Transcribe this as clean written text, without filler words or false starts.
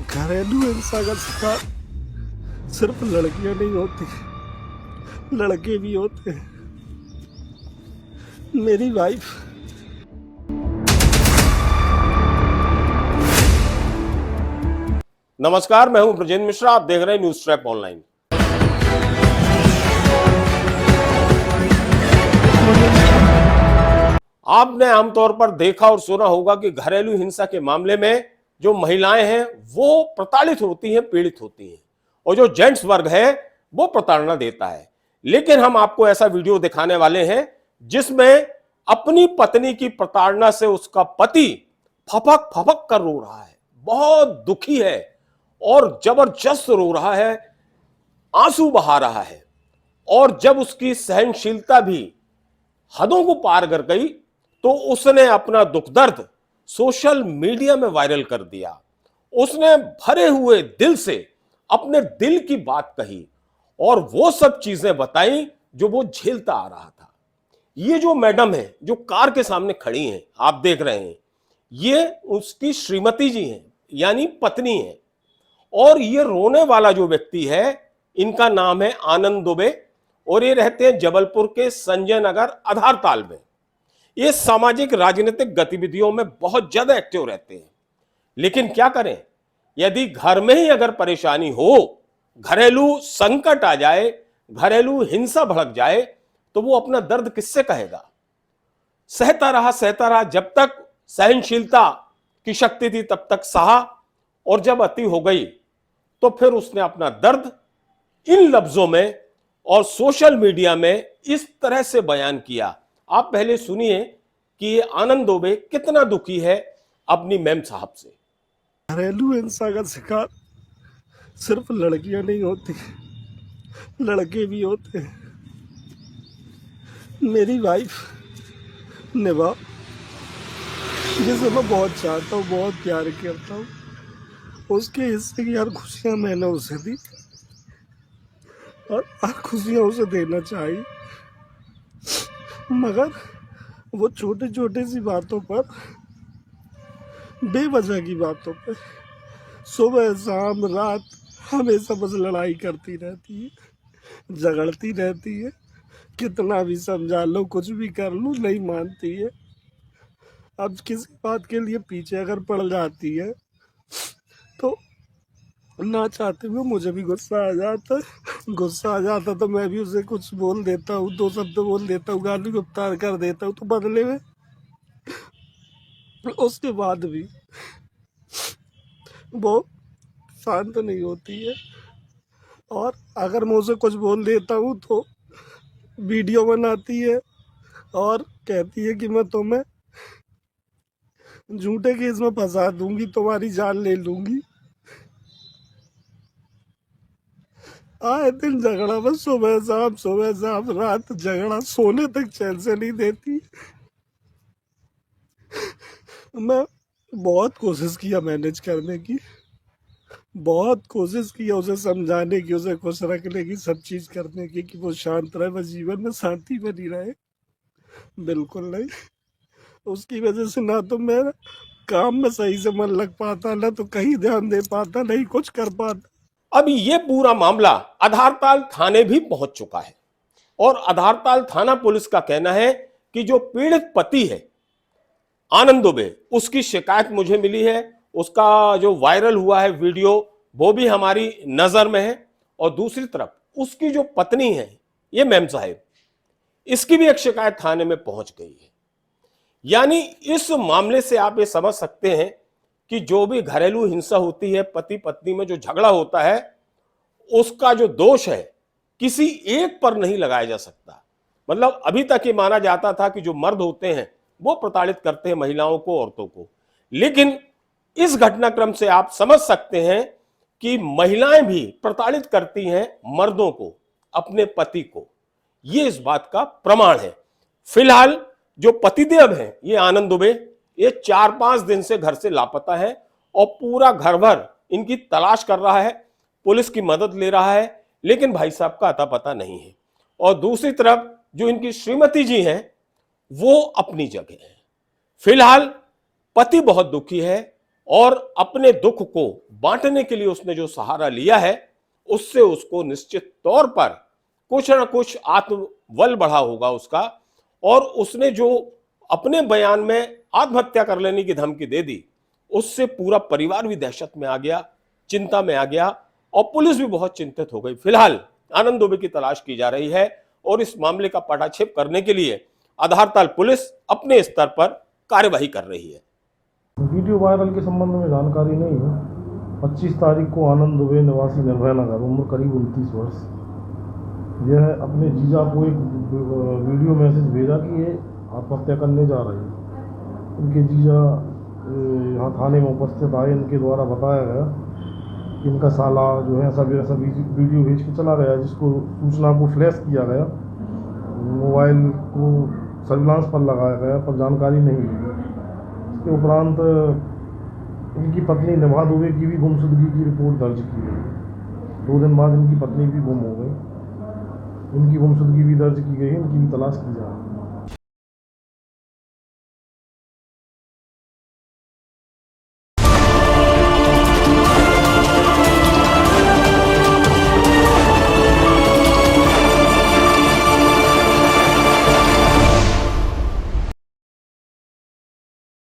घरेलू हिंसा का शिकार सिर्फ लड़कियां नहीं होती, लड़के भी होते हैं। मेरी वाइफ नमस्कार, मैं हूं ब्रजेंद्र मिश्रा। आप देख रहे हैं न्यूज ट्रैप ऑनलाइन। आपने आमतौर पर देखा और सुना होगा कि घरेलू हिंसा के मामले में जो महिलाएं हैं वो प्रताड़ित होती हैं, पीड़ित होती हैं, और जो जेंट्स वर्ग है वो प्रताड़ना देता है। लेकिन हम आपको ऐसा वीडियो दिखाने वाले हैं जिसमें अपनी पत्नी की प्रताड़ना से उसका पति फपक फपक कर रो रहा है, बहुत दुखी है और जबरदस्त रो रहा है, आंसू बहा रहा है। और जब उसकी सहनशीलता भी हदों को पार कर गई तो उसने अपना दुख दर्द सोशल मीडिया में वायरल कर दिया। उसने भरे हुए दिल से अपने दिल की बात कही और वो सब चीजें बताई जो वो झेलता आ रहा था। ये जो मैडम है जो कार के सामने खड़ी हैं, आप देख रहे हैं, ये उसकी श्रीमती जी हैं, यानी पत्नी है। और ये रोने वाला जो व्यक्ति है, इनका नाम है आनंद दुबे और ये रहते हैं जबलपुर के संजय नगर आधारताल में। ये सामाजिक राजनीतिक गतिविधियों में बहुत ज्यादा एक्टिव रहते हैं। लेकिन क्या करें, यदि घर में ही अगर परेशानी हो, घरेलू संकट आ जाए, घरेलू हिंसा भड़क जाए, तो वो अपना दर्द किससे कहेगा। सहता रहा जब तक सहनशीलता की शक्ति थी तब तक सहा, और जब अति हो गई तो फिर उसने अपना दर्द इन लफ्जों में और सोशल मीडिया में इस तरह से बयान किया। आप पहले सुनिए कि ये आनंद दुबे कितना दुखी है अपनी मैम साहब से। घरेलू हिंसा का शिकार सिर्फ लड़कियां नहीं होती, लड़के भी होते हैं। मेरी वाइफ निभा, जिसे मैं बहुत चाहता हूँ, बहुत प्यार करता हूँ, उसके हिस्से की हर खुशियां मैंने उसे दी और हर खुशियां उसे देना चाहिए। मगर वो छोटी छोटी सी बातों पर, बेवजह की बातों पर सुबह शाम रात हमेशा बस लड़ाई करती रहती है, झगड़ती रहती है। कितना भी समझा लो, कुछ भी कर लूँ, नहीं मानती है। अब किसी बात के लिए पीछे अगर पड़ जाती है तो ना चाहते हुए मुझे भी गुस्सा आ जाता है। गुस्सा आ जाता तो मैं भी उसे कुछ बोल देता हूँ, दो शब्द बोल देता हूँ, गाली गुफ्तार कर देता हूँ, तो बदले में उसके बाद भी वो शांत नहीं होती है। और अगर मैं उसे कुछ बोल देता हूँ तो वीडियो बनाती है और कहती है कि मैं तुम्हें झूठे केस में फंसा दूंगी, तुम्हारी जान ले लूंगी। आए दिन झगड़ा, बस सुबह शाम रात झगड़ा, सोने तक चैन से नहीं देती। मैं बहुत कोशिश किया मैनेज करने की, बहुत कोशिश की उसे समझाने की, उसे खुश रखने की, सब चीज करने की कि वो शांत रहे, वो जीवन में शांति बनी रहे। बिल्कुल नहीं। उसकी वजह से ना तो मेरा काम में सही से मन लग पाता, ना तो कहीं ध्यान दे पाता, नहीं कुछ कर पाता। अब ये पूरा मामला आधारताल थाने भी पहुंच चुका है और आधारताल थाना पुलिस का कहना है कि जो पीड़ित पति है आनंद दुबे, उसकी शिकायत मुझे मिली है। उसका जो वायरल हुआ है वीडियो वो भी हमारी नजर में है। और दूसरी तरफ उसकी जो पत्नी है, ये मैम साहेब, इसकी भी एक शिकायत थाने में पहुंच गई है। यानी इस मामले से आप ये समझ सकते हैं कि जो भी घरेलू हिंसा होती है, पति पत्नी में जो झगड़ा होता है, उसका जो दोष है किसी एक पर नहीं लगाया जा सकता। मतलब अभी तक ये माना जाता था कि जो मर्द होते हैं वो प्रताड़ित करते हैं महिलाओं को, औरतों को। लेकिन इस घटनाक्रम से आप समझ सकते हैं कि महिलाएं भी प्रताड़ित करती हैं मर्दों को, अपने पति को। ये इस बात का प्रमाण है। फिलहाल जो पतिदेव हैं, ये आनंद दुबे, ये 4-5 दिन से घर से लापता है और पूरा घर भर इनकी तलाश कर रहा है, पुलिस की मदद ले रहा है, लेकिन भाई साहब का अता पता नहीं है। और दूसरी तरफ जो इनकी श्रीमती जी हैं, वो अपनी जगह है। फिलहाल पति बहुत दुखी है और अपने दुख को बांटने के लिए उसने जो सहारा लिया है, उससे उसको निश्चित तौर पर कुछ ना कुछ आत्मबल बढ़ा होगा उसका। और उसने जो अपने बयान में आत्महत्या कर लेने की धमकी दे दी, उससे पूरा परिवार भी दहशत में आ गया, चिंता में आ गया और पुलिस भी बहुत चिंतित हो गई। फिलहाल आनंद दुबे की तलाश की जा रही है और इस मामले का पटाक्षेप करने के लिए आधारताल पुलिस अपने स्तर पर कार्यवाही कर रही है। वीडियो वायरल के संबंध में जानकारी नहीं है। 25 तारीख को आनंद दुबे निवासी निर्भया नगर, उम्र करीब 29 वर्ष, यह अपने जीजा को एक वीडियो मैसेज भेजा कि ये आत्महत्या करने जा रहे हैं। उनके जीजा यहाँ थाने में उपस्थित आए, इनके द्वारा बताया गया कि इनका साला जो है ऐसा वीडियो भेज के चला गया, जिसको सूचना को फ्लैश किया गया, मोबाइल को सर्विलांस पर लगाया गया, पर जानकारी नहीं मिली। इसके उपरांत इनकी पत्नी निभा दुबे की भी गुमशुदगी की रिपोर्ट दर्ज की गई। 2 दिन बाद इनकी पत्नी भी गुम हो गई, इनकी गुमशुदगी भी दर्ज की गई, इनकी भी तलाश की जा रही है।